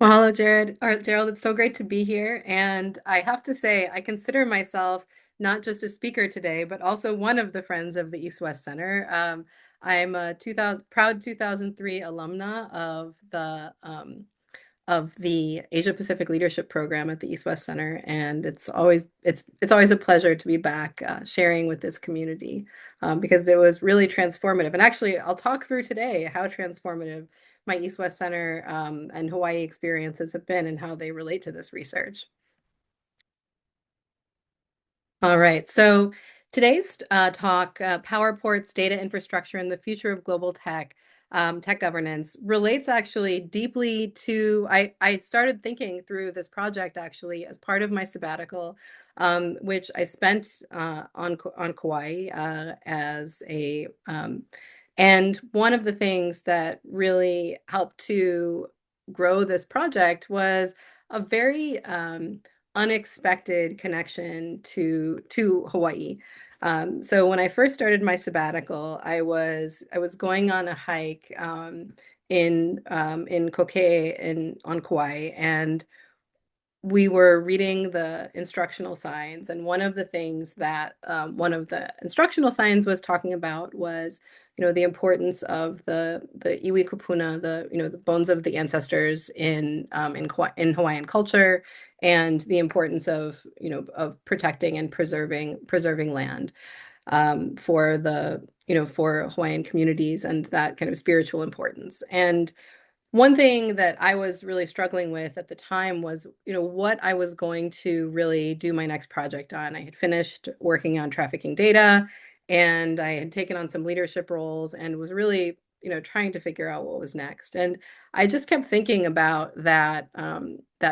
Well, hello, Jared or Gerald. It's so great to be here. And I have to say, I consider myself not just a speaker today, but also one of the friends of the East West Center. I'm a 2000, proud 2003 alumna of the Asia Pacific Leadership Program at the East West Center, and it's always a pleasure to be back sharing with this community because it was really transformative. And actually, I'll talk through today how transformative my East West Center and Hawaii experiences have been and how they relate to this research. All right. So today's talk, Power Ports, Data Infrastructure, and the Future of Global Tech, Tech Governance, relates actually deeply to, I started thinking through this project actually as part of my sabbatical, which I spent on Kauai and one of the things that really helped to grow this project was a very unexpected connection to Hawaii. So when I first started my sabbatical, I was going on a hike in Kokee in on Kauai, and we were reading the instructional signs, and one of the things that one of the instructional signs was talking about was, the importance of the iwi kupuna, the bones of the ancestors in Hawaiian culture, and the importance of protecting and preserving land for Hawaiian communities and that kind of spiritual importance. And one thing that I was really struggling with at the time was, what I was going to really do my next project on. I had finished working on trafficking data, and I had taken on some leadership roles and was really, trying to figure out what was next. And I just kept thinking about that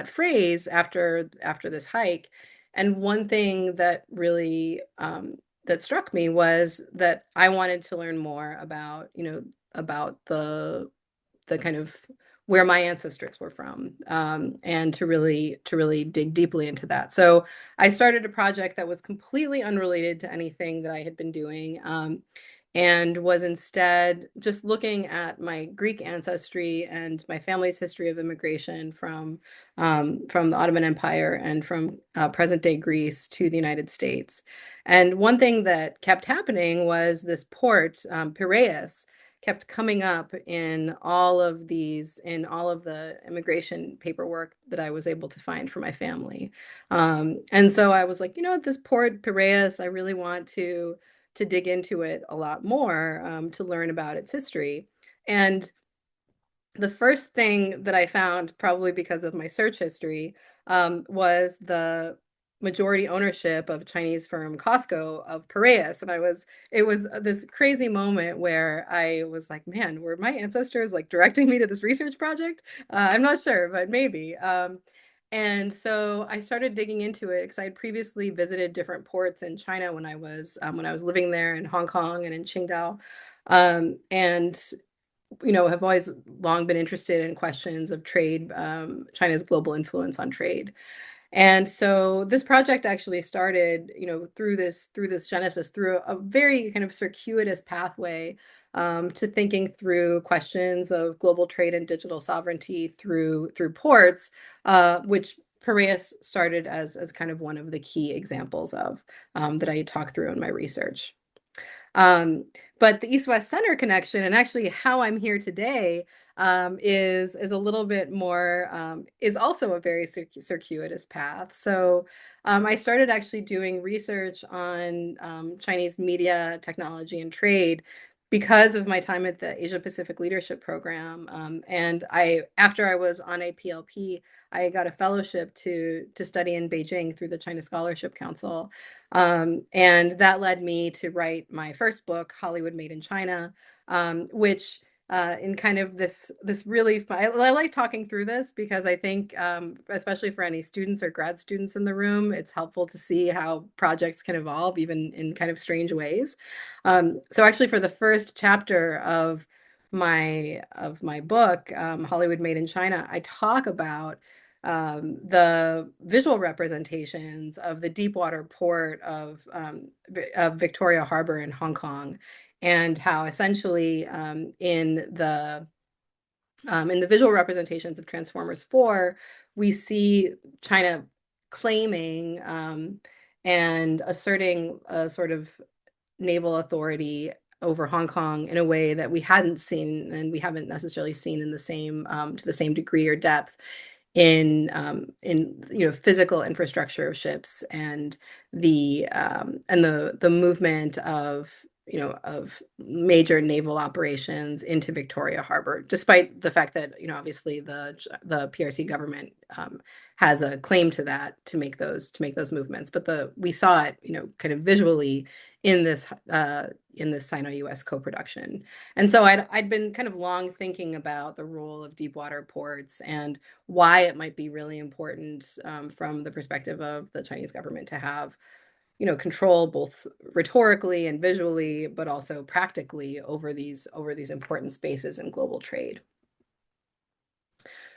phrase after this hike. And one thing that really that struck me was that I wanted to learn more about the kind of where my ancestors were from, and to really dig deeply into that. So I started a project that was completely unrelated to anything that I had been doing, and was instead just looking at my Greek ancestry and my family's history of immigration from the Ottoman Empire and from present-day Greece to the United States. And one thing that kept happening was this port, Piraeus, kept coming up in all of the immigration paperwork that I was able to find for my family. And so I was like, at this port Piraeus, I really want to dig into it a lot more, to learn about its history. And the first thing that I found, probably because of my search history, was the majority ownership of Chinese firm COSCO of Piraeus. And it was this crazy moment where I was like, man, were my ancestors like directing me to this research project? I'm not sure, but maybe. And so I started digging into it because I had previously visited different ports in China when I was living there in Hong Kong and in Qingdao. And have always long been interested in questions of trade, China's global influence on trade. And so this project actually started, through this genesis, through a very kind of circuitous pathway, to thinking through questions of global trade and digital sovereignty through ports, which Piraeus started as kind of one of the key examples of, that I talked through in my research. Um, but the East-West Center connection, and actually how I'm here today, is a little bit more, is also a very circuitous path. So I started actually doing research on Chinese media, technology, and trade because of my time at the Asia Pacific Leadership Program. And after I was on APLP, I got a fellowship to study in Beijing through the China Scholarship Council. And that led me to write my first book, Hollywood Made in China, which in kind of this really fun, I like talking through this because I think, especially for any students or grad students in the room, it's helpful to see how projects can evolve even in kind of strange ways. So actually, for the first chapter of my book, Hollywood Made in China, I talk about the visual representations of the deepwater port of Victoria Harbor in Hong Kong, and how essentially, In the visual representations of Transformers 4, we see China claiming and asserting a sort of naval authority over Hong Kong in a way that we hadn't seen and we haven't necessarily seen in the same to the same degree or depth in physical infrastructure of ships and the movement of of major naval operations into Victoria Harbor, despite the fact that obviously the PRC government has a claim to that to make those movements, but the we saw it kind of visually in this Sino-US co-production. And so I'd been kind of long thinking about the role of deep water ports and why it might be really important from the perspective of the Chinese government to have control both rhetorically and visually, but also practically over these important spaces in global trade.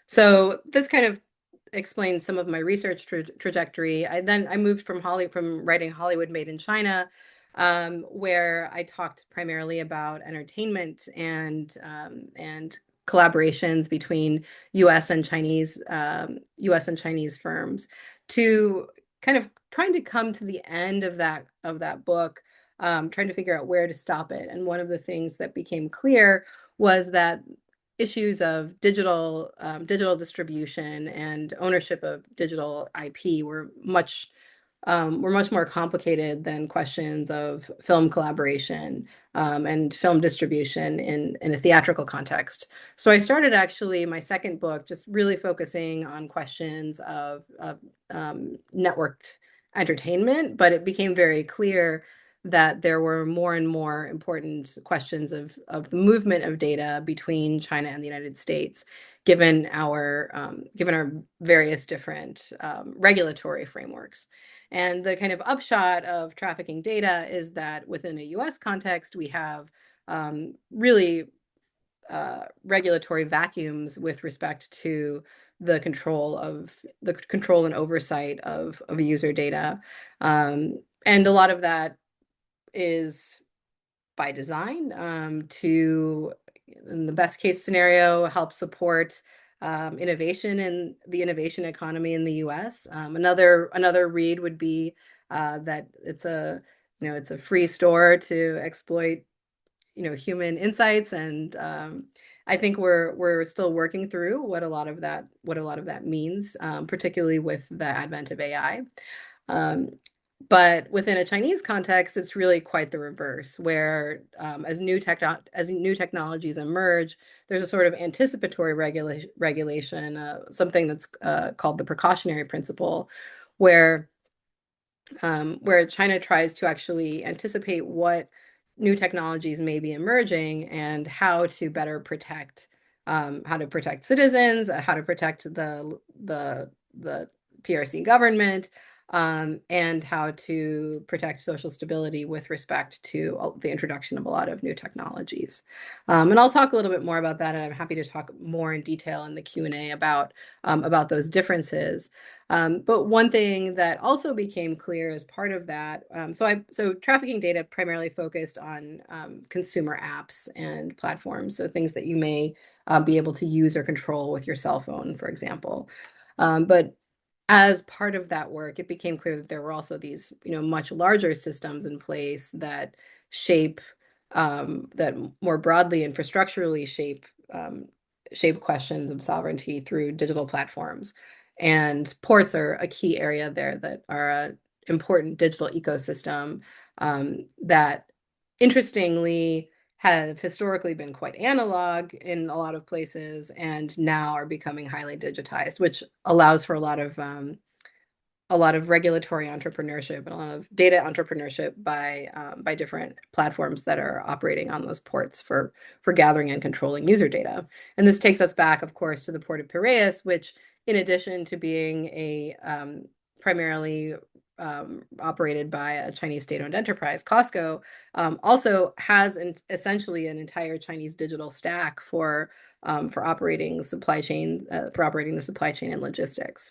So this kind of explains some of my research trajectory. I moved from writing Hollywood Made in China, where I talked primarily about entertainment and collaborations between U.S. and Chinese firms, to kind of trying to come to the end of that book, trying to figure out where to stop it. And one of the things that became clear was that issues of digital distribution and ownership of digital IP were much more complicated than questions of film collaboration and film distribution in a theatrical context. So I started actually my second book just really focusing on questions of networked entertainment, but it became very clear that there were more and more important questions of the movement of data between China and the United States, given our various different regulatory frameworks. And the kind of upshot of trafficking data is that within a US context, we have really regulatory vacuums with respect to the control and oversight of user data. And a lot of that is by design to, in the best case scenario, help support innovation in the innovation economy in the US. Another read would be that it's a free store to exploit human insights, and I think we're still working through what a lot of that means, particularly with the advent of AI. Um, but within a Chinese context, it's really quite the reverse, where as new technologies emerge, there's a sort of anticipatory regulation, something that's called the precautionary principle, where China tries to actually anticipate what new technologies may be emerging and how to protect citizens, how to protect the PRC government, and how to protect social stability with respect to the introduction of a lot of new technologies. And I'll talk a little bit more about that, and I'm happy to talk more in detail in the Q&A about those differences. But one thing that also became clear as part of that, so trafficking data primarily focused on consumer apps and platforms, so things that you may be able to use or control with your cell phone, for example. But as part of that work, it became clear that there were also these, much larger systems in place that that more broadly infrastructurally shape questions of sovereignty through digital platforms. And ports are a key area there that are an important digital ecosystem that, interestingly, have historically been quite analog in a lot of places and now are becoming highly digitized, which allows for a lot of regulatory entrepreneurship and a lot of data entrepreneurship by different platforms that are operating on those ports for gathering and controlling user data. And this takes us back, of course, to the Port of Piraeus, which, in addition to being a primarily operated by a Chinese state-owned enterprise, COSCO, also has essentially an entire Chinese digital stack for operating the supply chain and logistics.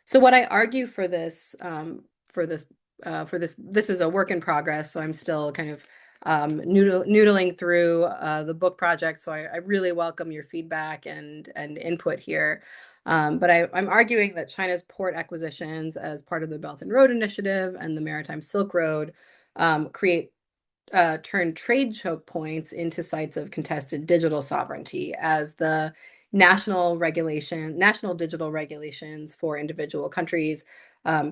So what I argue for this is a work in progress. So I'm still kind of noodling through the book project. So I really welcome your feedback and input here. But I'm arguing that China's port acquisitions as part of the Belt and Road Initiative and the Maritime Silk Road create turn trade choke points into sites of contested digital sovereignty as the national digital regulations for individual countries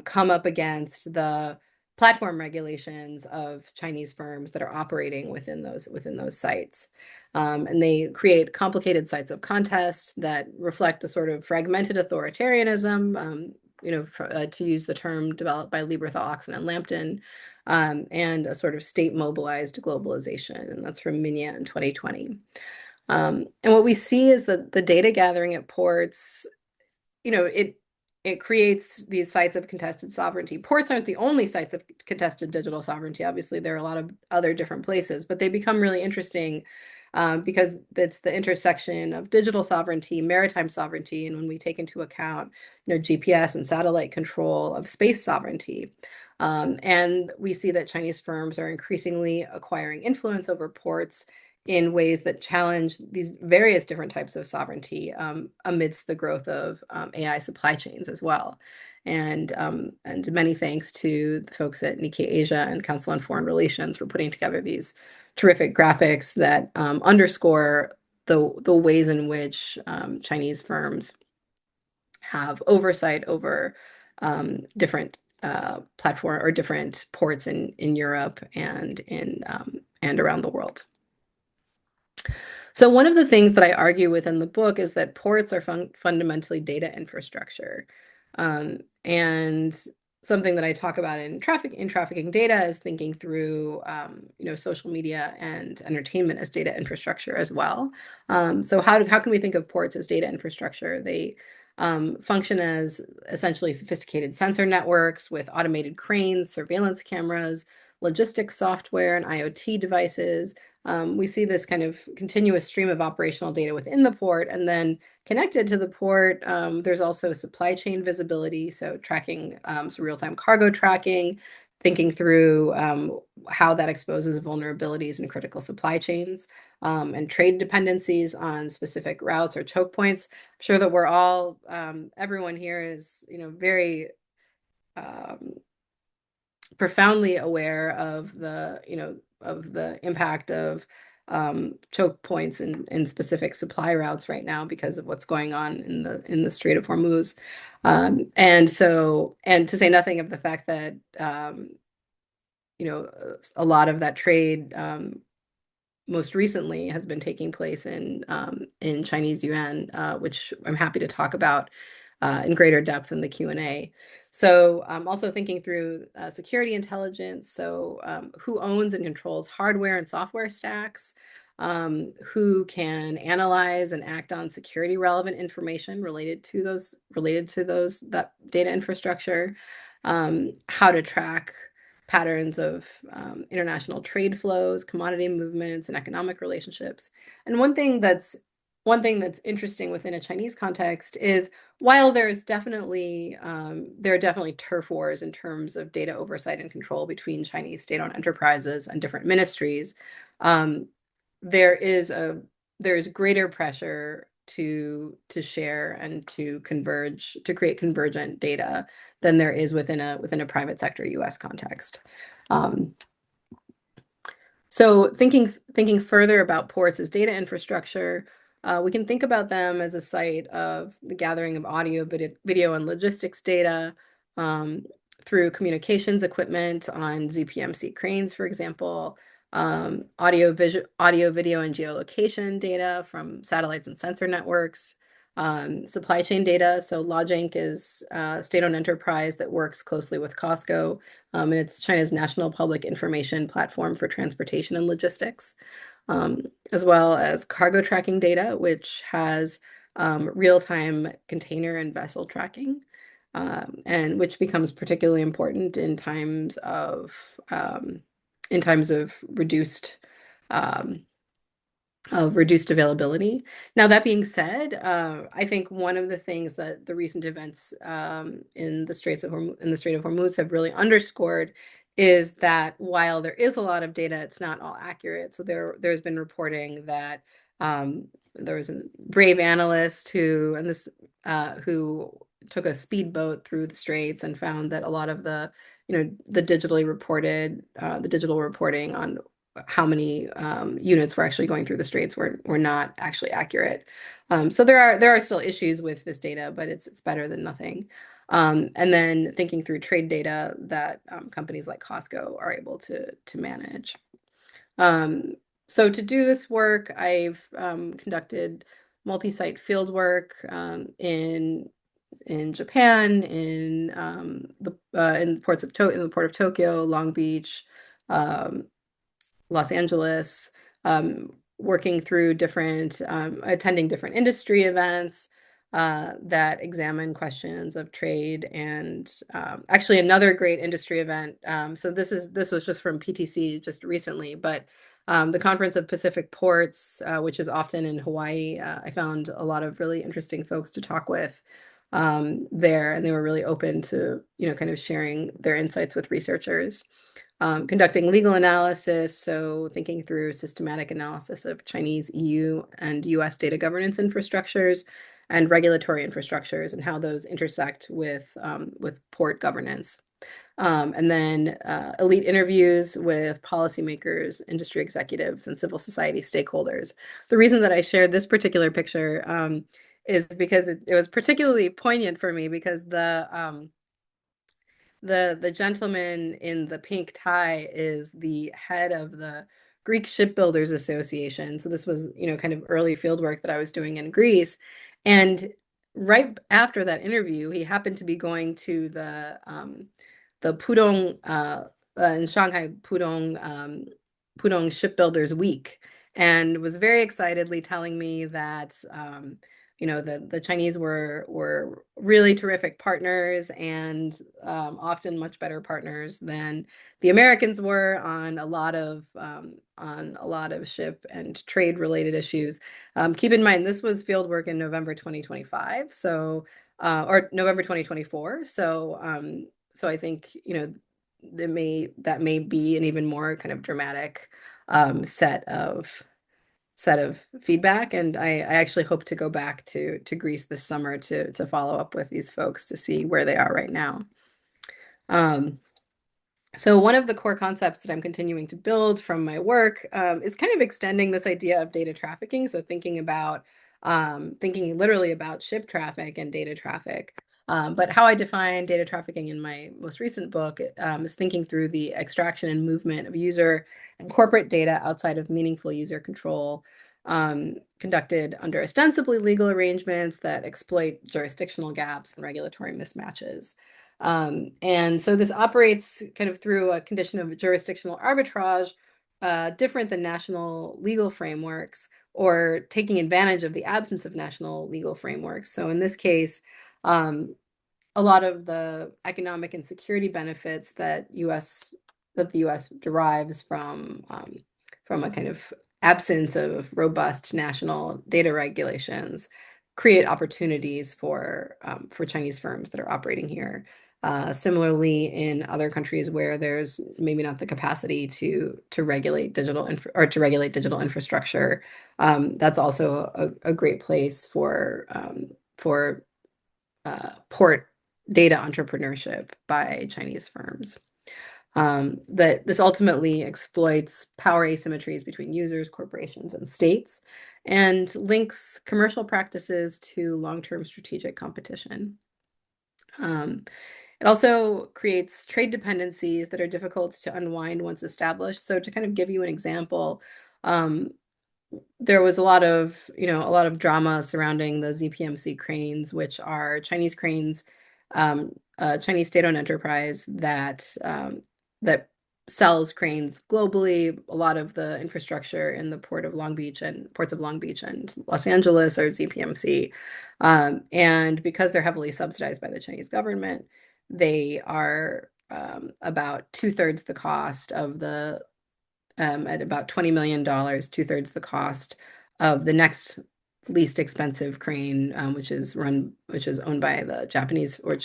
come up against the platform regulations of Chinese firms that are operating within those sites. And they create complicated sites of contest that reflect a sort of fragmented authoritarianism, to use the term developed by Lieberthal, Oxen, and Lampton, and a sort of state-mobilized globalization, and that's from Minya in 2020. And what we see is that the data gathering at ports, it creates these sites of contested sovereignty. Ports aren't the only sites of contested digital sovereignty. Obviously, there are a lot of other different places, but they become really interesting because it's the intersection of digital sovereignty, maritime sovereignty, and when we take into account, GPS and satellite control of space sovereignty. And we see that Chinese firms are increasingly acquiring influence over ports in ways that challenge these various different types of sovereignty amidst the growth of AI supply chains as well. And many thanks to the folks at Nikkei Asia and Council on Foreign Relations for putting together these terrific graphics that underscore the ways in which Chinese firms have oversight over different platform or different ports in Europe and around the world. So one of the things that I argue within the book is that ports are fundamentally data infrastructure. And something that I talk about in trafficking data is thinking through, social media and entertainment as data infrastructure as well. So how can we think of ports as data infrastructure? They function as essentially sophisticated sensor networks with automated cranes, surveillance cameras, logistics software, and IoT devices. We see this kind of continuous stream of operational data within the port, and then connected to the port, there's also supply chain visibility, so tracking, so real-time cargo tracking, thinking through how that exposes vulnerabilities in critical supply chains, and trade dependencies on specific routes or choke points. I'm sure that we're all, everyone here is, very profoundly aware of the impact of choke points in specific supply routes right now because of what's going on in the Strait of Hormuz, and to say nothing of the fact that a lot of that trade most recently has been taking place in Chinese yuan, which I'm happy to talk about in greater depth in the Q&A. So also thinking through security intelligence. So who owns and controls hardware and software stacks? Who can analyze and act on security relevant information related to that data infrastructure? How to track patterns of international trade flows, commodity movements, and economic relationships. And one thing that's interesting within a Chinese context is while there are definitely turf wars in terms of data oversight and control between Chinese state-owned enterprises and different ministries, there is greater pressure to share and to converge, to create convergent data than there is within a private sector U.S. context. So thinking further about ports as data infrastructure, we can think about them as a site of the gathering of audio, video, and logistics data through communications equipment on ZPMC cranes, for example, audio, video, and geolocation data from satellites and sensor networks, supply chain data. So Logink is a state-owned enterprise that works closely with COSCO, and it's China's national public information platform for transportation and logistics, as well as cargo tracking data, which has real-time container and vessel tracking, and which becomes particularly important in times of reduced availability. Now, that being said, I think one of the things that the recent events in the Strait of Hormuz have really underscored is that while there is a lot of data, it's not all accurate. So there's been reporting that there was a brave analyst who took a speedboat through the straits and found that a lot of the digital reporting on how many units were actually going through the straits were not actually accurate. So there are still issues with this data, but it's better than nothing. And then thinking through trade data that companies like COSCO are able to manage. Um, so to do this work, I've conducted multi-site field work in Japan, in the port of Tokyo, Long Beach, um, Los Angeles, working through attending different industry events that examine questions of trade, and actually another great industry event. So this was just from PTC just recently, but the Conference of Pacific Ports, which is often in Hawaii. I found a lot of really interesting folks to talk with there, and they were really open to, kind of sharing their insights with researchers. Conducting legal analysis, so thinking through systematic analysis of Chinese, EU, and US data governance infrastructures and regulatory infrastructures and how those intersect with port governance. And then elite interviews with policymakers, industry executives, and civil society stakeholders. The reason that I shared this particular picture is because it was particularly poignant for me, because the gentleman in the pink tie is the head of the Greek Shipbuilders Association. So this was, kind of early field work that I was doing in Greece. And right after that interview, he happened to be going to the Pudong in Shanghai, Pudong Shipbuilders Week, and was very excitedly telling me that the Chinese were really terrific partners, and often much better partners than the Americans were on a lot of ship and trade related issues. Keep in mind, this was field work in November 2025, so or November 2024. So I think that may be an even more kind of dramatic set of feedback. And I actually hope to go back to Greece this summer to follow up with these folks to see where they are right now. So one of the core concepts that I'm continuing to build from my work is kind of extending this idea of data trafficking. So thinking literally about ship traffic and data traffic. But how I define data trafficking in my most recent book is thinking through the extraction and movement of user and corporate data outside of meaningful user control, conducted under ostensibly legal arrangements that exploit jurisdictional gaps and regulatory mismatches. And so this operates kind of through a condition of jurisdictional arbitrage, different than national legal frameworks, or taking advantage of the absence of national legal frameworks. So in this case, a lot of the economic and security benefits that the U.S. derives from a kind of absence of robust national data regulations create opportunities for Chinese firms that are operating here. Similarly, in other countries where there's maybe not the capacity to regulate digital infrastructure, that's also a great place for port data entrepreneurship by Chinese firms. That this ultimately exploits power asymmetries between users, corporations, and states, and links commercial practices to long-term strategic competition. It also creates trade dependencies that are difficult to unwind once established. So to kind of give you an example, there was a lot of drama surrounding the ZPMC cranes, which are Chinese cranes, a Chinese state-owned enterprise that sells cranes globally. A lot of the infrastructure in the ports of Long Beach and Los Angeles are ZPMC, and because they're heavily subsidized by the Chinese government, they are about two-thirds the cost of at about $20 million, two-thirds the cost of the next least expensive crane, which is owned by the Japanese firm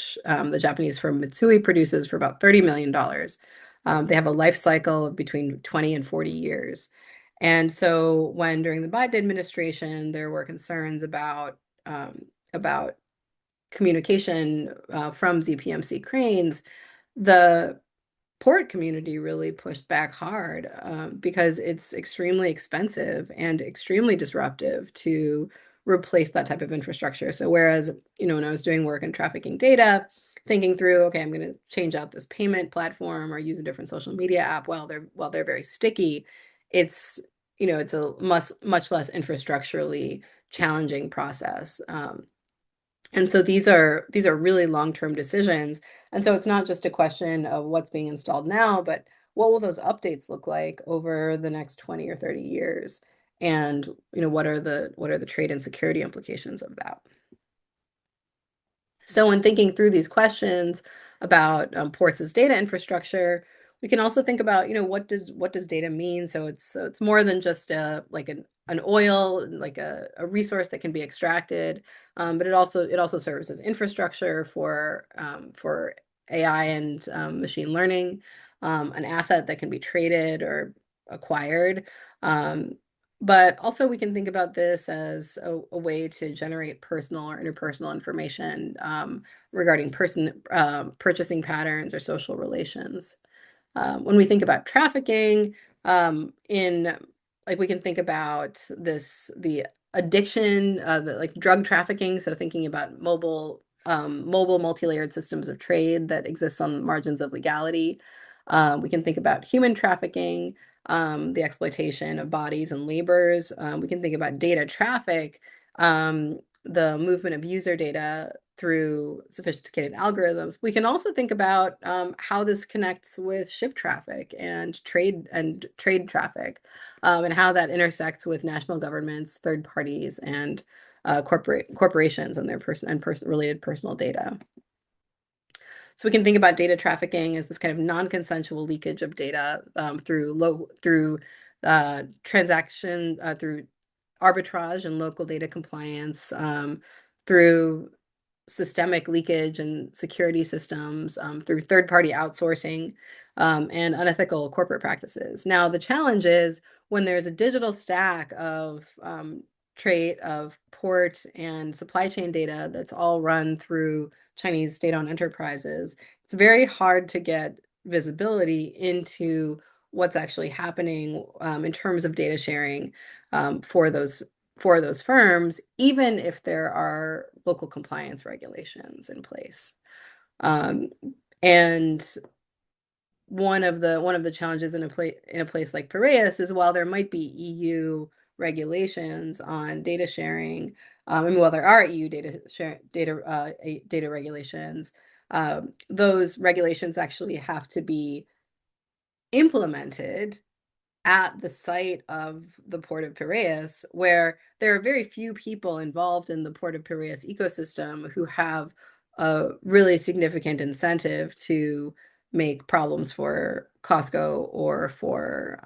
Mitsui, produces for about $30 million. They have a life cycle of between 20 and 40 years. And so when during the Biden administration, there were concerns about communication from ZPMC cranes, the port community really pushed back hard because it's extremely expensive and extremely disruptive to replace that type of infrastructure. So whereas, when I was doing work in trafficking data, thinking through, okay, I'm going to change out this payment platform or use a different social media app, while they're very sticky, it's it's a much less infrastructurally challenging process. And so these are really long-term decisions. And so it's not just a question of what's being installed now, but what will those updates look like over the next 20 or 30 years? And what are the trade and security implications of that? So when thinking through these questions about ports as data infrastructure, we can also think about, what does data mean? So it's more than just an oil, like a resource that can be extracted, but it also serves as infrastructure for AI and machine learning, an asset that can be traded or acquired. But also we can think about this as a way to generate personal or interpersonal information regarding purchasing patterns or social relations. When we think about trafficking, in like we can think about the addiction, like drug trafficking. So thinking about mobile multi-layered systems of trade that exists on the margins of legality. We can think about human trafficking, the exploitation of bodies and labors. We can think about data traffic, the movement of user data through sophisticated algorithms. We can also think about how this connects with ship traffic and trade traffic, and how that intersects with national governments, third parties, and corporations and their related personal data. So we can think about data trafficking as this kind of non-consensual leakage of data through transaction, through arbitrage and local data compliance, through systemic leakage and security systems, through third-party outsourcing, and unethical corporate practices. Now, the challenge is when there's a digital stack of trade of port and supply chain data that's all run through Chinese state-owned enterprises, it's very hard to get visibility into what's actually happening in terms of data sharing for those firms, even if there are local compliance regulations in place. And one of the challenges in a place like Piraeus is, while there might be EU regulations on data sharing, while there are EU data regulations, those regulations actually have to be implemented at the site of the Port of Piraeus, where there are very few people involved in the Port of Piraeus ecosystem who have a really significant incentive to make problems for COSCO or for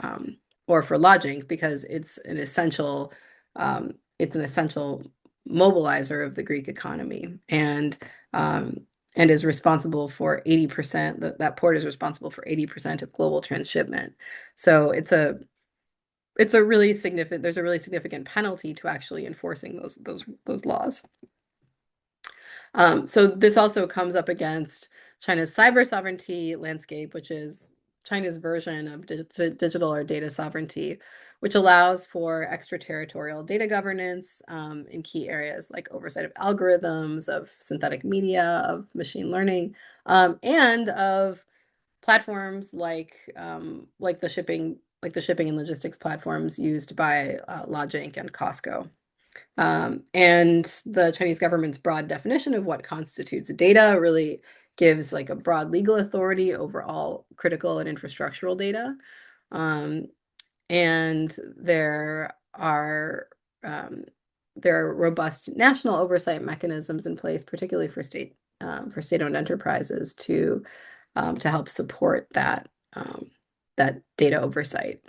Logink, because it's an essential mobilizer of the Greek economy, and is responsible for 80%. That port is responsible for 80% of global transshipment. So there's a really significant penalty to actually enforcing those laws. So this also comes up against China's cyber sovereignty landscape, which is China's version of digital or data sovereignty, which allows for extraterritorial data governance in key areas like oversight of algorithms, of synthetic media, of machine learning, and of platforms like the shipping and logistics platforms used by Logink and COSCO. And the Chinese government's broad definition of what constitutes data really gives like a broad legal authority over all critical and infrastructural data. And there are robust national oversight mechanisms in place, particularly for state-owned enterprises to help support that data oversight.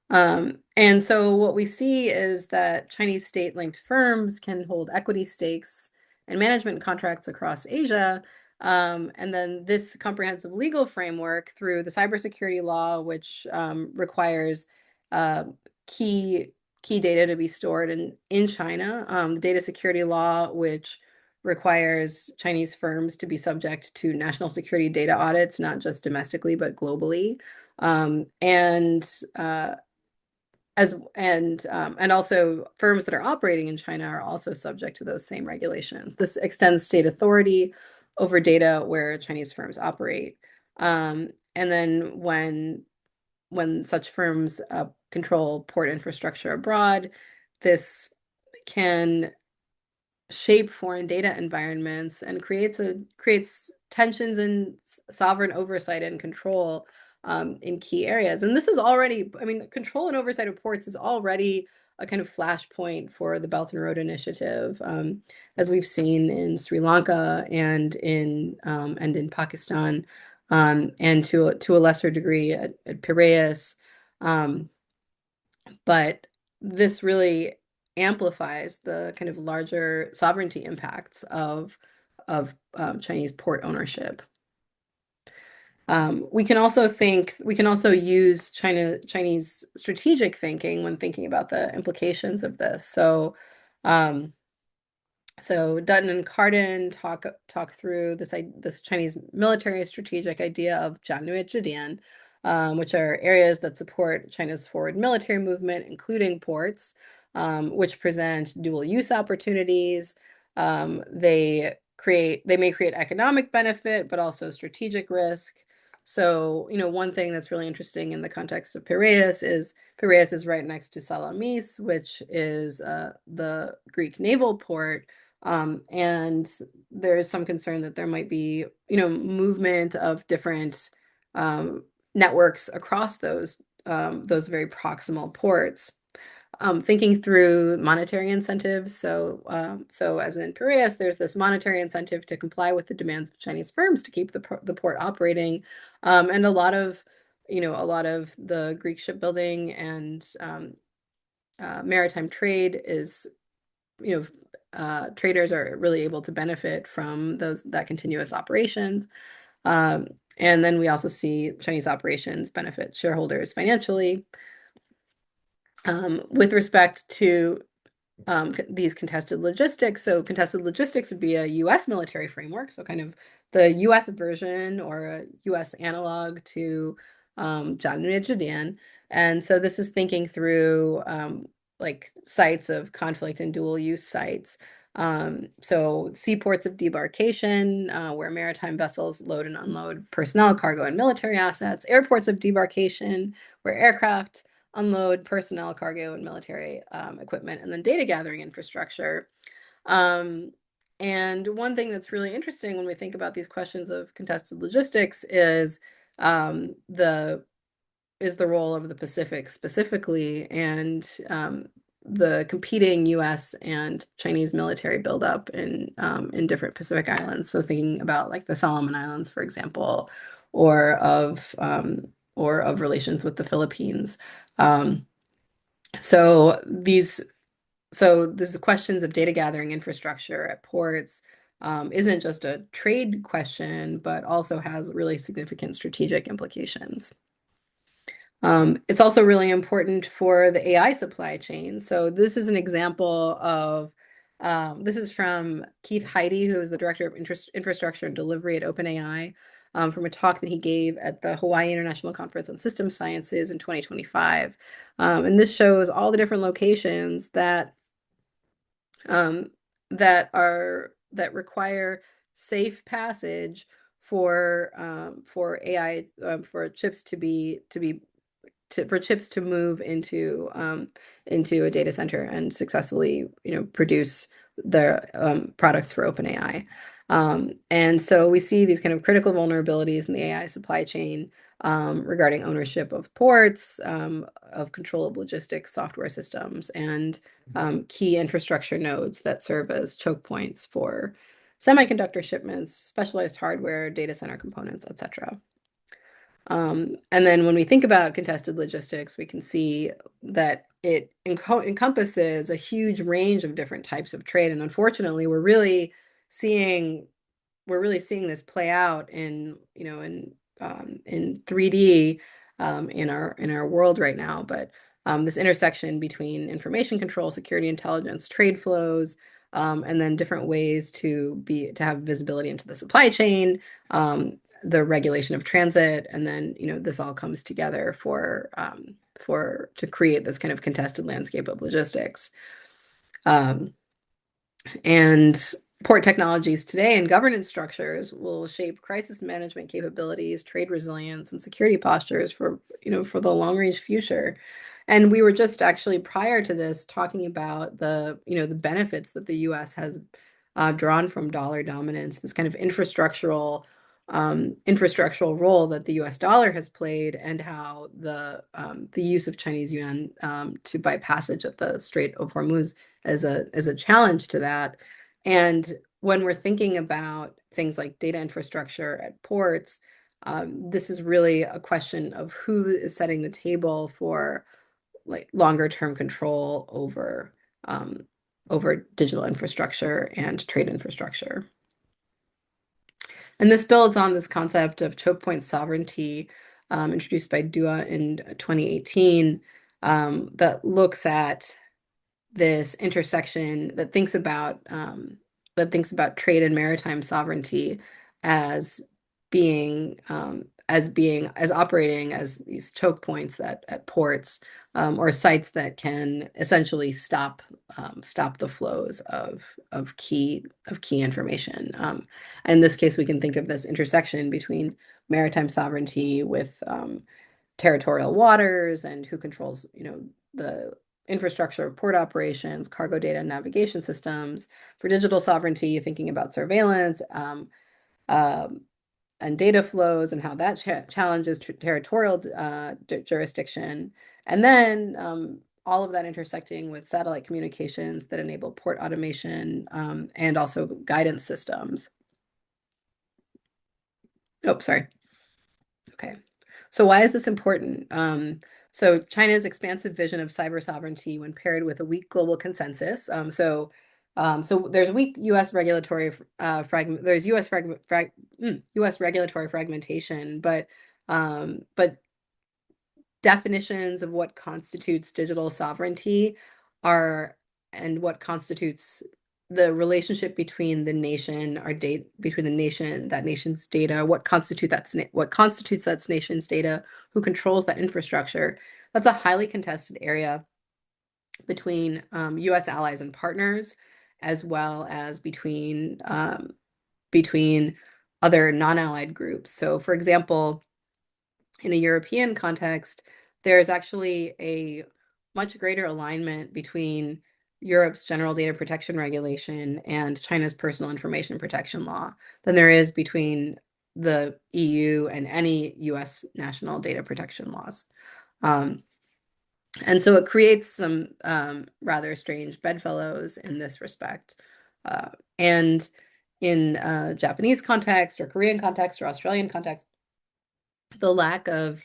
And so what we see is that Chinese state-linked firms can hold equity stakes and management contracts across Asia, And then this comprehensive legal framework through the cybersecurity law, which requires uh, key data to be stored in China, the data security law, which requires Chinese firms to be subject to national security data audits, not just domestically, but globally. And and also firms that are operating in China are also subject to those same regulations. This extends state authority over data where Chinese firms operate. And then when such firms control port infrastructure abroad, this can shape foreign data environments and creates tensions in sovereign oversight and control in key areas. And this is already, I mean, control and oversight of ports is already a kind of flashpoint for the Belt and Road Initiative, as we've seen in Sri Lanka and in Pakistan, and to a lesser degree at Piraeus. But this really amplifies the kind of larger sovereignty impacts of Chinese port ownership. We can also use Chinese strategic thinking when thinking about the implications of this. So Dutton and Carden talk through this Chinese military strategic idea of Jidian, which are areas that support China's forward military movement, including ports, which present dual use opportunities. They may create economic benefit, but also strategic risk. So, one thing that's really interesting in the context of Piraeus is right next to Salamis, which is the Greek naval port. And there is some concern that there might be, movement of different networks across those very proximal ports. Thinking through monetary incentives. So as in Piraeus, there's this monetary incentive to comply with the demands of Chinese firms to keep the port operating, and a lot of the Greek shipbuilding and maritime trade is, traders are really able to benefit from that continuous operations. And then we also see Chinese operations benefit shareholders financially. With respect to these contested logistics, so contested logistics would be a U.S. military framework, so kind of the U.S. version or a U.S. analog to Jidian. And so this is thinking through like sites of conflict and dual use sites. So seaports of debarkation, where maritime vessels load and unload personnel, cargo, and military assets. Airports of debarkation, where aircraft unload personnel, cargo, and military equipment, and then data gathering infrastructure. And one thing that's really interesting when we think about these questions of contested logistics is the role of the Pacific specifically, and the competing U.S. and Chinese military buildup in different Pacific islands. So thinking about like the Solomon Islands, for example, or of relations with the Philippines. So these questions of data gathering infrastructure at ports isn't just a trade question, but also has really significant strategic implications. It's also really important for the AI supply chain. So this is an example of, this is from Keith Heidi, who is the Director of Infrastructure and Delivery at OpenAI, from a talk that he gave at the Hawaii International Conference on Systems Sciences in 2025. And this shows all the different locations that require safe passage for AI, for chips to move into a data center and successfully produce the products for OpenAI. And so we see these kind of critical vulnerabilities in the AI supply chain regarding ownership of ports, of control of logistics software systems, and key infrastructure nodes that serve as choke points for semiconductor shipments, specialized hardware, data center components, etc. And then when we think about contested logistics, we can see that it encompasses a huge range of different types of trade. And unfortunately, we're we're really seeing this play out in 3D in our world right now. But this intersection between information control, security intelligence, trade flows, and then different ways to have visibility into the supply chain, the regulation of transit, and then this all comes together to create this kind of contested landscape of logistics. And port technologies today and governance structures will shape crisis management capabilities, trade resilience, and security postures for the long range future. And we were just actually prior to this talking about the benefits that the U.S. has drawn from dollar dominance, this kind of infrastructural role that the U.S. dollar has played, and how the use of Chinese yuan to buy passage at the Strait of Hormuz as a challenge to that. And when we're thinking about things like data infrastructure at ports, this is really a question of who is setting the table for like longer term control over digital infrastructure and trade infrastructure. And this builds on this concept of choke point sovereignty introduced by Dua in 2018 that looks at this intersection that thinks about trade and maritime sovereignty as operating as these choke points at ports or sites that can essentially stop the flows of key information. And in this case, we can think of this intersection between maritime sovereignty with territorial waters and who controls the infrastructure of port operations, cargo data and navigation systems. For digital sovereignty, thinking about surveillance and data flows and how that challenges territorial jurisdiction. And then all of that intersecting with satellite communications that enable port automation and also guidance systems. Oh, sorry. Okay. So why is this important? So China's expansive vision of cyber sovereignty, when paired with a weak global consensus. So there's a weak U.S. regulatory There's U.S. regulatory fragmentation, but definitions of what constitutes digital sovereignty and what constitutes the relationship between the nation, that nation's data, what constitutes that nation's data, who controls that infrastructure. That's a highly contested area between U.S. allies and partners, as well as between other non-allied groups. So, for example, in a European context, there's actually a much greater alignment between Europe's General Data Protection Regulation and China's Personal Information Protection Law than there is between the EU and any US national data protection laws. And so it creates some rather strange bedfellows in this respect. And in Japanese context or Korean context or Australian context, the lack of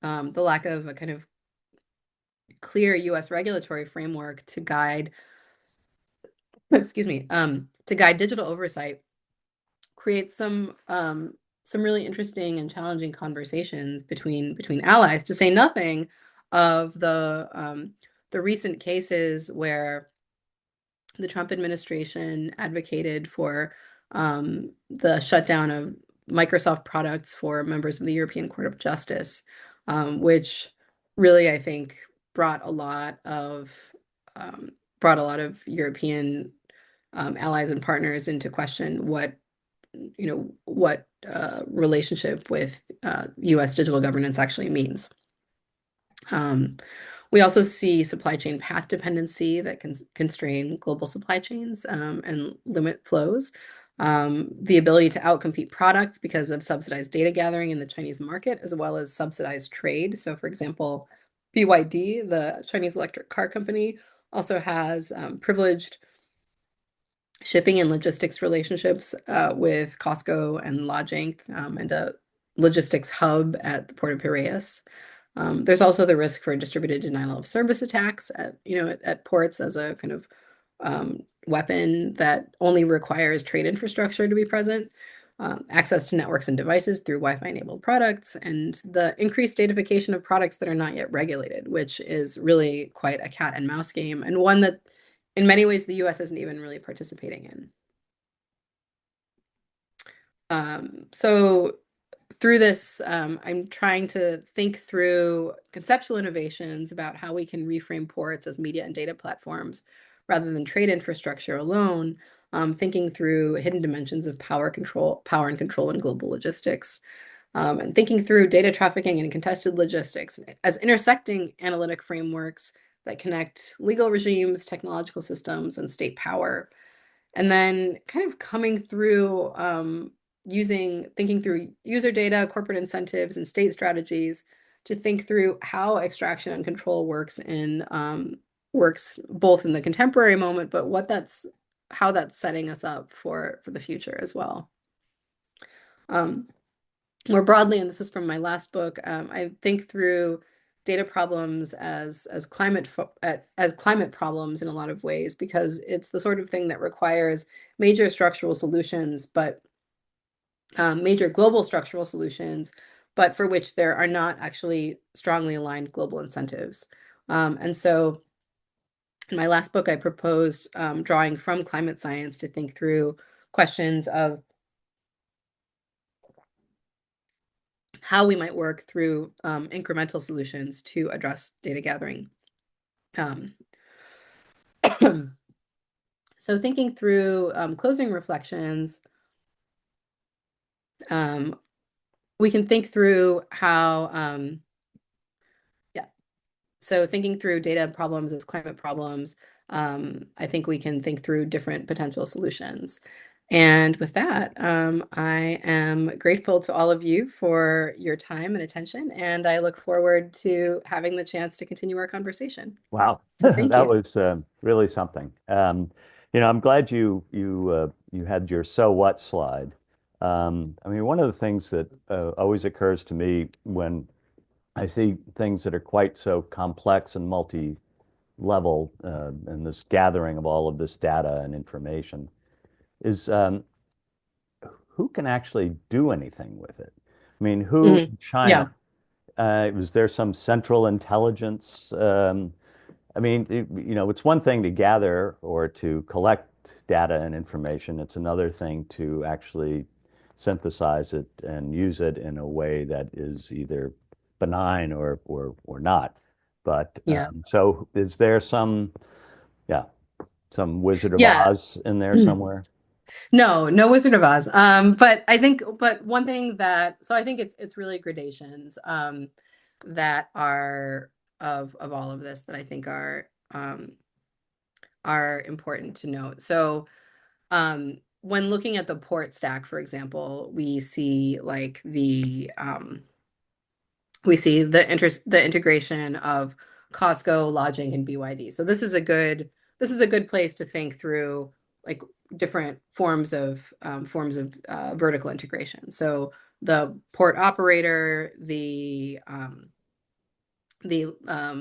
a kind of clear U.S. regulatory framework to guide, to guide digital oversight creates some really interesting and challenging conversations between allies, to say nothing of the recent cases where the Trump administration advocated for the shutdown of Microsoft products for members of the European Court of Justice, which really, I think, brought a lot of European allies and partners into question what relationship with U.S. digital governance actually means. We also see supply chain path dependency that can constrain global supply chains and limit flows. The ability to outcompete products because of subsidized data gathering in the Chinese market, as well as subsidized trade. So, for example, BYD, the Chinese electric car company, also has privileged shipping and logistics relationships with COSCO and Logink and a logistics hub at the Port of Piraeus. There's also the risk for distributed denial of service attacks at ports as a kind of weapon that only requires trade infrastructure to be present. access to networks and devices through Wi-Fi enabled products, and the increased datafication of products that are not yet regulated, which is really quite a cat and mouse game, and one that in many ways the US isn't even really participating in. So through this, I'm trying to think through conceptual innovations about how we can reframe ports as media and data platforms rather than trade infrastructure alone, thinking through hidden dimensions of power and control in global logistics, and thinking through data trafficking and contested logistics as intersecting analytic frameworks that connect legal regimes, technological systems, and state power. And then kind of coming through thinking through user data, corporate incentives, and state strategies to think through how extraction and control works both in the contemporary moment, but how that's setting us up for the future as well. More broadly, and this is from my last book, I think through data problems as climate problems in a lot of ways, because it's the sort of thing that requires major structural solutions, but major global structural solutions, but for which there are not actually strongly aligned global incentives. And so in my last book, I proposed drawing from climate science to think through questions of how we might work through incremental solutions to address data gathering. So thinking through closing reflections, we can think through how, so thinking through data problems as climate problems, I think we can think through different potential solutions. And with that, I am grateful to all of you for your time and attention, and I look forward to having the chance to continue our conversation. Wow, So thank that you. was really something. I'm glad you had your so what slide. I mean, one of the things that always occurs to me when I see things that are quite so complex and multi-level, and this gathering of all of this data and information is who can actually do anything with it? I mean, who Mhm. in China, Yeah. was there some central intelligence? I mean, it's one thing to gather or to collect data and information. It's another thing to actually synthesize it and use it in a way that is either benign or not. But Yeah. so is there yeah, some Wizard of Yeah. Oz in there somewhere? No, no Wizard of Oz. But one thing so I think it's really gradations that are of all of this that I think are important to note. So when looking at the port stack, for example, we see the integration of COSCO, Logink, and BYD. So this is a good place to think through like different forms of vertical integration. So the port operator, the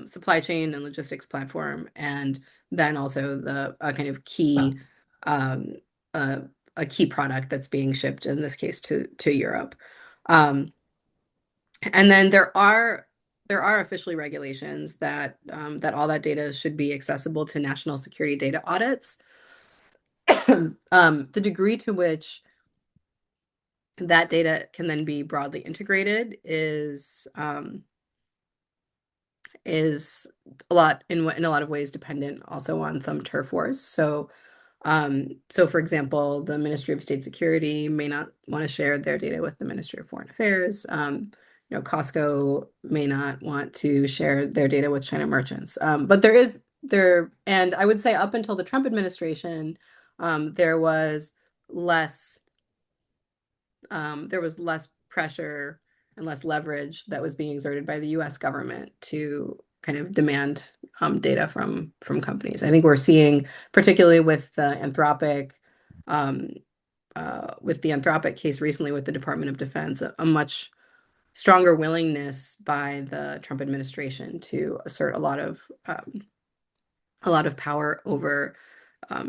supply chain and logistics platform, and then also the kind of key um, uh, a key product that's being shipped in this case to Europe. Um, and then there are officially regulations that all that data should be accessible to national security data audits. The degree to which that data can then be broadly integrated is in a lot of ways dependent also on some turf wars. So for example, the Ministry of State Security may not want to share their data with the Ministry of Foreign Affairs. Costco may not want to share their data with China merchants. But and I would say up until the Trump administration, there was less pressure and less leverage that was being exerted by the U.S. government to kind of demand data from companies. I think we're seeing, particularly with the Anthropic case recently with the Department of Defense, a much stronger willingness by the Trump administration to assert a lot of power over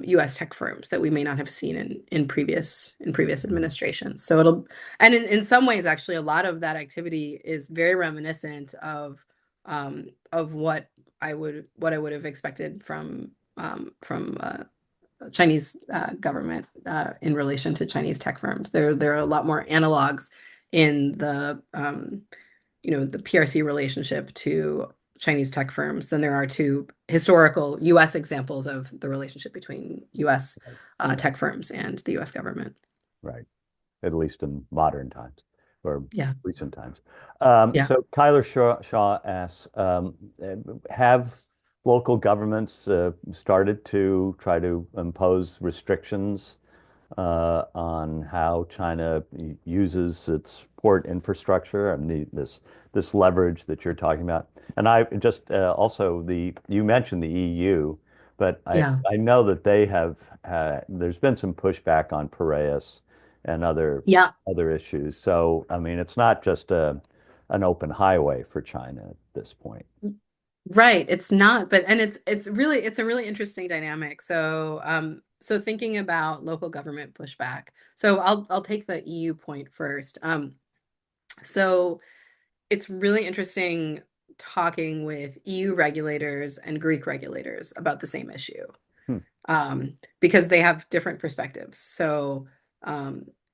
U.S. tech firms that we may not have seen in previous Mhm. administrations. So it'll and in some ways, actually, a lot of that activity is very reminiscent of what I would have expected from Chinese government in relation to Chinese tech firms. There are a lot more analogs in the PRC relationship to Chinese tech firms than there are to historical US examples of the relationship between US Right. tech firms and the US government. Right. At least in modern times or Yeah. recent times. Yeah. So Kyler Shaw asks, have local governments started to try to impose restrictions on how China uses its port infrastructure and this leverage that you're talking about? And I just also you mentioned the EU, but Yeah. I know that they have there's been some pushback on Piraeus and Yeah. other issues. So I mean, it's not just an open highway for China at this point. Right. It's not, but and it's a really interesting dynamic. So thinking about local government pushback. So I'll take the EU point first. So it's really interesting talking with EU regulators and Greek regulators about the same issue, Hmm. because they have different perspectives. So,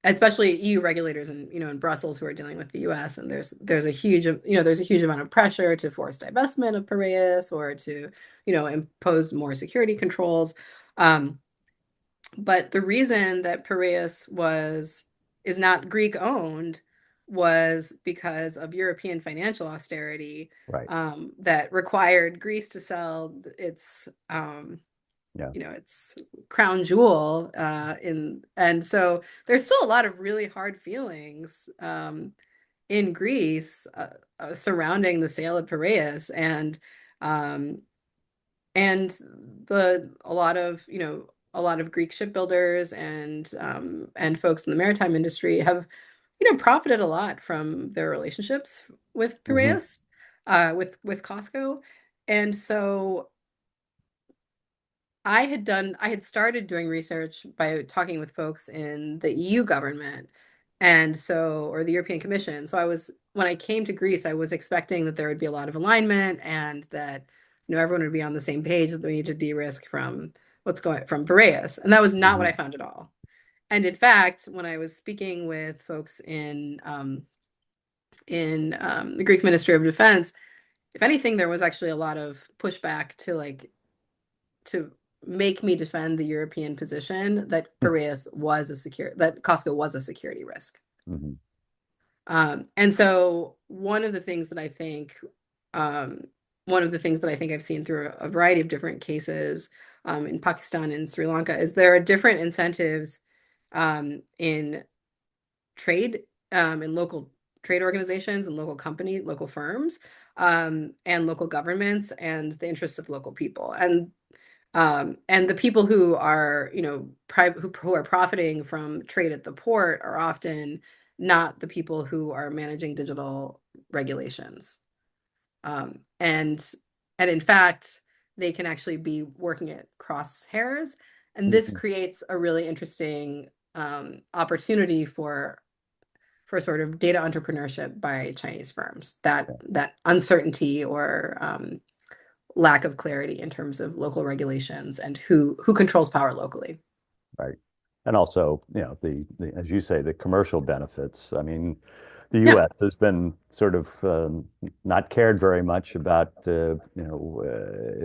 especially EU regulators in Brussels who are dealing with the US, and there's a huge amount of pressure to force divestment of Piraeus or to impose more security controls. Um, but the reason that Piraeus was is not Greek owned was because of European financial austerity Right. that required Greece to sell Yeah. its crown jewel and so there's still a lot of really hard feelings in Greece surrounding the sale of Piraeus um, and a lot of Greek shipbuilders and folks in the maritime industry have profited a lot from their relationships with Hmm. Piraeus, with COSCO, and so I had started doing research by talking with folks in the EU government, or the European Commission. So when I came to Greece, I was expecting that there would be a lot of alignment and that everyone would be on the same page that we need to de-risk from from Piraeus. And that was not what I Hmm. found at all. And in fact, when I was speaking with folks in the Greek Ministry of Defense, if anything, there was actually a lot of pushback to make me defend the European position that Costco was a security risk. Hmm. And so um, one of the things that I think I've seen through a variety of different cases in Pakistan and Sri Lanka is there are different incentives in trade in local trade organizations and local firms, and local governments and the interests of local people. And the people who are, who are profiting from trade at the port are often not the people who are managing digital regulations. And in fact, they can actually be working at crosshairs. And this Hmm. creates a really interesting opportunity for sort of data entrepreneurship by Chinese firms. That uncertainty or lack of clarity in terms of local regulations and who controls power locally. Right. And also, as you say, the commercial benefits. I mean, the Yeah. U.S. has been sort of not cared very much about,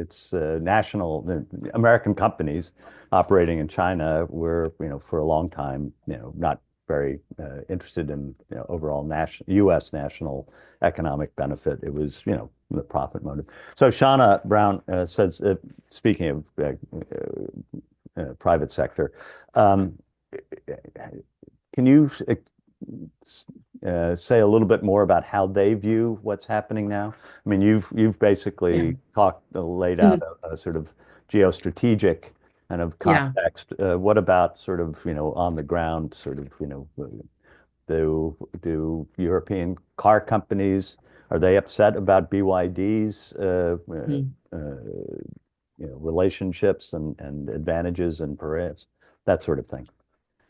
its national American companies operating in China were, for a long time, not very interested in, overall national U.S. national economic benefit. It was, the profit motive. So Shauna Brown says, speaking of private sector. Um, can you say a little bit more about how they view what's happening now? I mean, you've Yeah. basically laid out Mhm. a sort of geostrategic kind of Yeah. context. What about sort of, on the ground, sort of, do European car companies, are they upset about BYD's Mhm. uh, relationships and advantages and Piraeus, that sort of thing.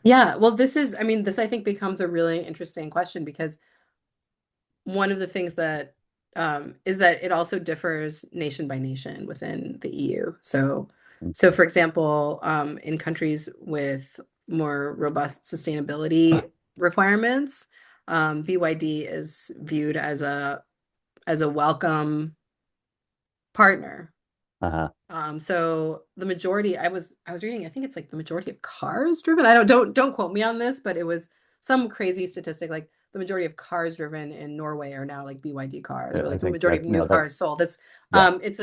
Yeah, well, I mean, this I think becomes a really interesting question because one of the things that is that it also differs nation by nation within the EU. So for example, in countries with more robust sustainability requirements, BYD is viewed as a welcome partner. Uh-huh. So the majority, I was reading, I think it's like the majority of cars driven. Don't quote me on this, but it was some crazy statistic like the majority of cars driven in Norway are now like BYD cars, or I like the think majority that of new no, that cars sold. yeah, It's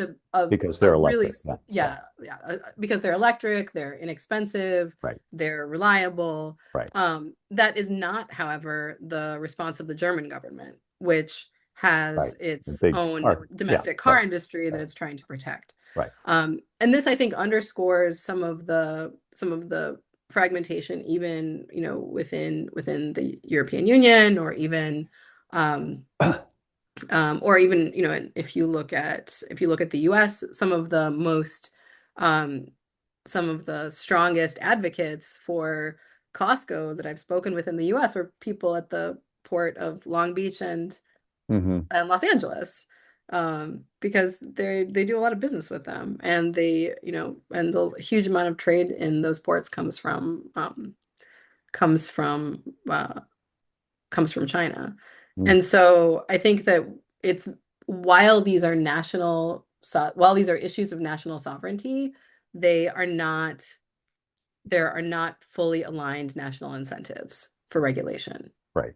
because a they're really electric. Yeah, yeah, because they're electric, they're inexpensive, right, they're reliable. right, That is not, however, the response of the German government, which right. has The its big own car. Yeah, domestic car right, industry that right, it's trying to protect. right. And this, I think, underscores some of the fragmentation, even within the European Union, um, or even if you look at the U.S., um, some of the strongest advocates for COSCO that I've spoken with in the U.S. were people at the port of Long Beach Hmm. and Los Angeles, because they do a lot of business with them, and and the huge amount of trade in those ports comes from uh, comes from China. And so I think that it's while these are while these are issues of national sovereignty, they are not there are not fully aligned national incentives for regulation. Right.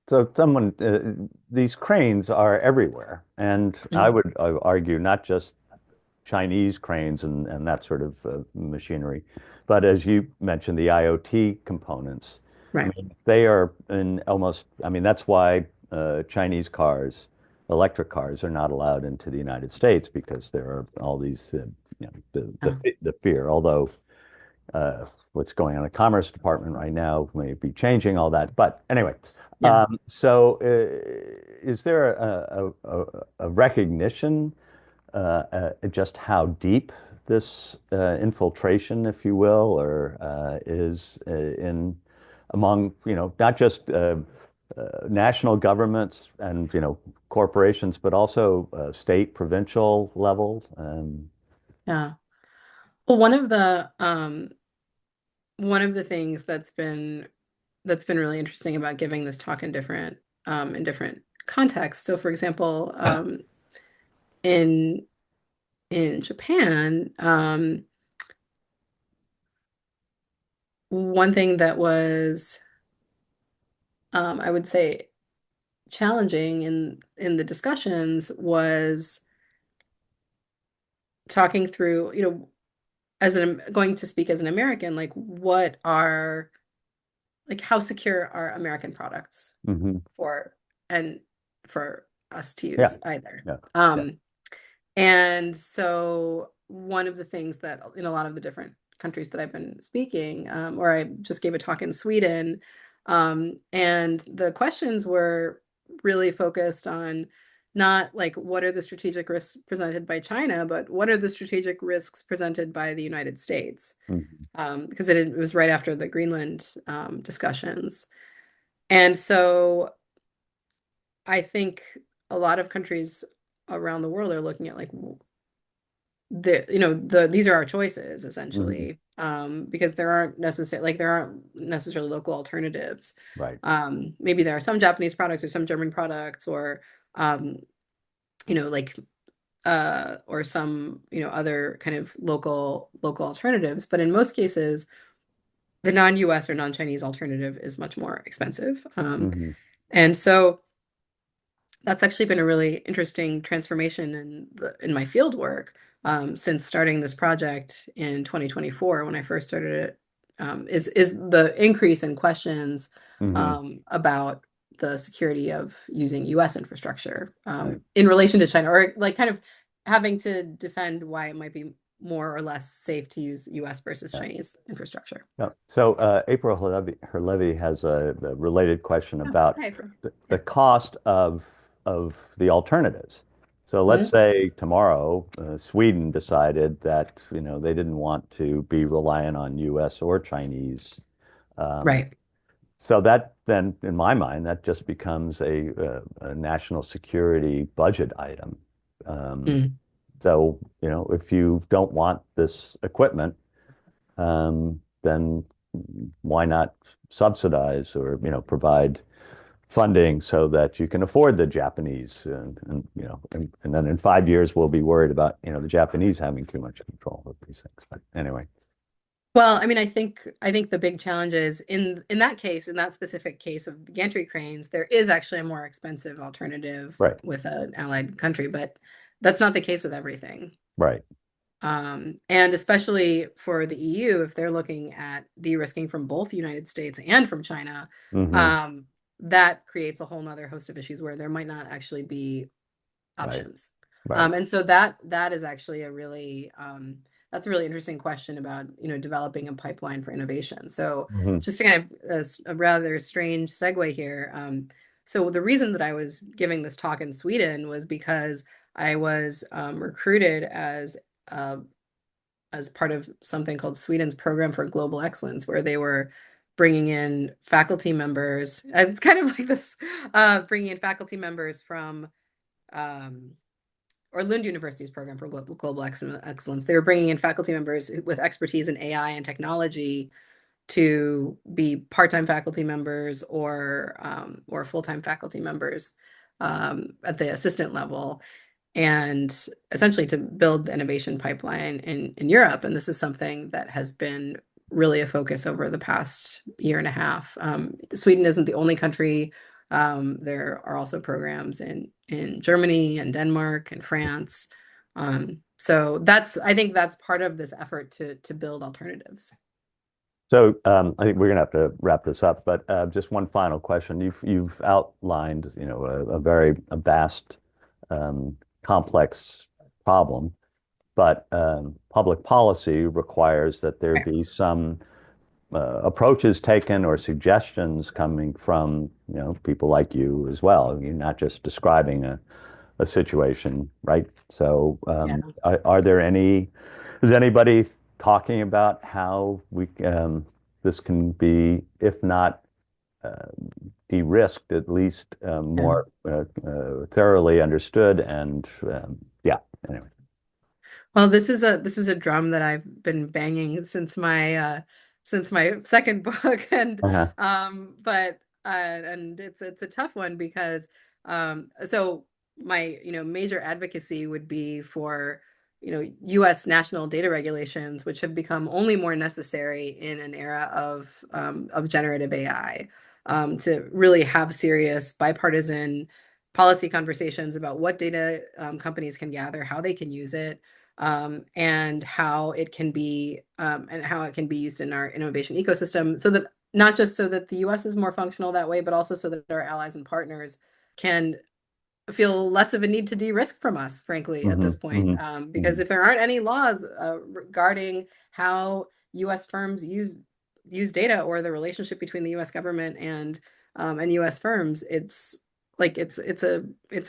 So these cranes are everywhere, and I Mhm. would argue not just Chinese cranes and that sort of machinery, but as you mentioned, the IoT components. I Right. mean, they are in almost, I mean, that's why Chinese cars, electric cars, are not allowed into the United States because there are all these, Yeah. the fear, although what's going on in the Commerce Department right now may be changing all that. But anyway, Yeah. so is there a recognition just how deep this infiltration, if you will, or is in among, not just national governments and, corporations, but also state, provincial level? Yeah. Well, one of the things that's been really interesting about giving this talk in different contexts. So, for example, in Japan, one thing that was, I would say, challenging in the discussions was talking through, going to speak as an American, like how secure are American products Hmm. for and for us to Yeah, use either. yeah, yeah. And so one of the things that in a lot of the different countries that I've been speaking, or I just gave a talk in Sweden, and the questions were really focused on not like what are the strategic risks presented by China, but what are the strategic risks presented by the United States? Mhm. Because it was right after the Greenland discussions. And so I think a lot of countries around the world are looking at like these are our choices Mhm. essentially, because there aren't necessarily local alternatives. Right. Maybe there are some Japanese products or some German products or um, like or some other kind of local alternatives, but in most cases the non-US or non-Chinese alternative is much more expensive. Hmm. And so that's actually been a really interesting transformation in my field work, since starting this project in 2024 when I first started it, is the increase in questions Hmm. about the security of using US infrastructure, Right. in relation to China, or like kind of having to defend why it might be more or less safe to use US versus Yeah. Chinese infrastructure. Yeah. So April Herlevy has a related question Oh, about hi, April. the Yeah. cost of the alternatives. So let's Mhm. say tomorrow, Sweden decided that, they didn't want to be reliant on US or Chinese. Um, Right. so that then, in my mind, that just becomes a national security budget item. Um, Mm. so, if you don't want this equipment, then why not subsidize or, provide funding so that you can afford the Japanese, and then in 5 years we'll be worried about, the Japanese having too much control of these things. But anyway, Well, I mean, I think the big challenge is in that case, in that specific case of gantry cranes, there is actually a more expensive alternative right, with an allied country, but that's not the case with everything. right. And especially for the EU, if they're looking at de-risking from both the United States and from China, Hmm. um, that creates a whole nother host of issues where there might not actually be Right, options. right. And so that is actually that's a really interesting question about developing a pipeline for innovation. So Hmm. just to kind of a rather strange segue here. So the reason that I was giving this talk in Sweden was because I was recruited uh, as part of something called Sweden's Program for Global Excellence, where they were bringing in faculty members. It's kind of like this, bringing in faculty members from um, or Lund University's program for global excellence. They were bringing in faculty members with expertise in AI and technology to be part-time faculty members or full-time faculty members at the assistant level, and essentially to build the innovation pipeline in Europe. And this is something that has been really a focus over the past year and a half. Sweden isn't the only country. There are also programs in Germany and Denmark and France. So I think that's part of this effort to build alternatives. So I think we're going to have to wrap this up, but just one final question. You've outlined, a vast, complex problem, but public policy requires that there Right. be some approaches taken or suggestions coming from, people like you as well. You're not just describing a situation, right? So, Yeah. is anybody talking about how this can be, if not uh, de-risked, at least Yeah. more thoroughly understood? And yeah, anyway. Well, this is a drum that I've been banging since my second book, Uh-huh. and it's a tough one because so my major advocacy would be for U.S. national data regulations, which have become only more necessary in an era of generative AI, to really have serious bipartisan policy conversations about what data companies can gather, how they can use it, and how it can be used in our innovation ecosystem, so that not just so that the US is more functional that way, but also so that our allies and partners can feel less of a need to de-risk from us, frankly, at Hmm. this point. Hmm. Because Hmm. if there aren't any laws regarding how US firms use data, or the relationship between the US government and US firms, it's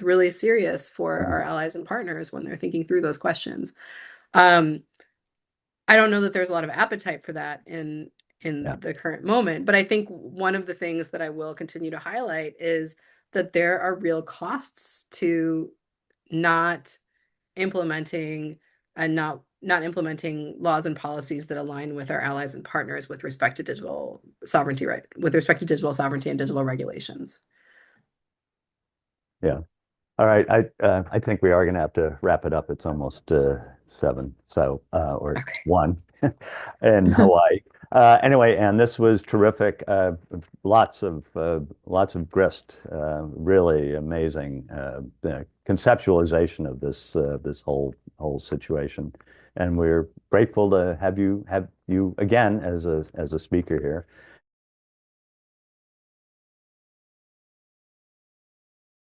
really serious for our Hmm. allies and partners when they're thinking through those questions. Um, I don't know that there's a lot of appetite for that Yeah. in the current moment, but I think one of the things that I will continue to highlight is that there are real costs to not implementing and not implementing laws and policies that align with our allies and partners with respect to digital sovereignty, right? With respect to digital sovereignty and digital regulations. Yeah. All right. I think we are going to have to wrap it up. It's almost 7, so or Okay. 1 in Hawaii. Anyway, and this was terrific. Lots of grist. Really amazing conceptualization of this whole situation, and we're grateful to have you again as a speaker here.